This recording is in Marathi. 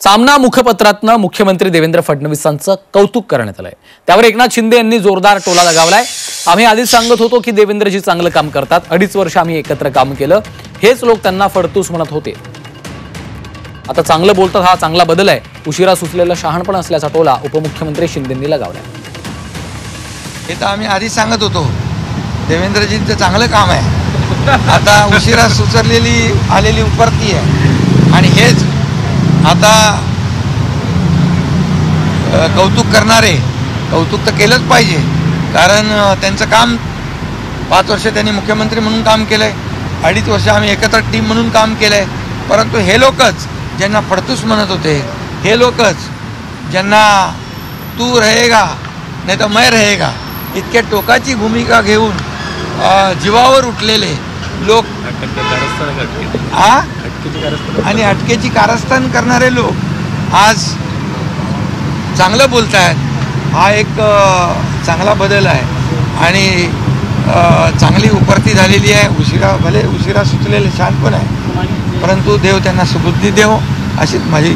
सामना मुखपत्रातनं मुख्यमंत्री देवेंद्र फडणवीसांचं कौतुक करण्यात आलंय। त्यावर एकनाथ शिंदे यांनी जोरदार टोला लगावलाय। आम्ही आधीच सांगत होतो की देवेंद्रजी चांगलं काम करतात, 2.5 वर्ष आम्ही एकत्र काम केलं, हेच लोक त्यांना फडतूस म्हणत होते। आता चांगलं बोलतात हा चांगला बदल आहे, उशिरा सुचलेला शहाणपण असल्याचा टोला उपमुख्यमंत्री शिंदेंनी लगावलाय। हे तर आम्ही आधीच सांगत होतो, देवेंद्रजींचं चांगलं काम आहे, आता उशिरा सुचलेली आलेली उपरती आहे आणि हेच आता कौतुक करणारे कौतुक तर केलंच पाहिजे, कारण त्यांचं काम 5 वर्ष त्यांनी मुख्यमंत्री म्हणून काम केलंय, 2.5 वर्ष आम्ही एकत्र टीम म्हणून काम केलंय। परंतु हे लोकच ज्यांना फडतूस म्हणत होते, हे लोकच ज्यांना तू रहेगा नाही तर मैं रहेगा इतक्या टोकाची भूमिका घेऊन जीवावर उठलेले लोक आणि अटकेची कारस्थान करणारे लोक आज चांगलं बोलतायत, हा एक चांगला बदल आहे आणि चांगली उपरती झालेली आहे। उशिरा भले उशिरा सुचलेले शहाणपण आहे, परंतु देव त्यांना सुबुद्धी देव अशीच माझी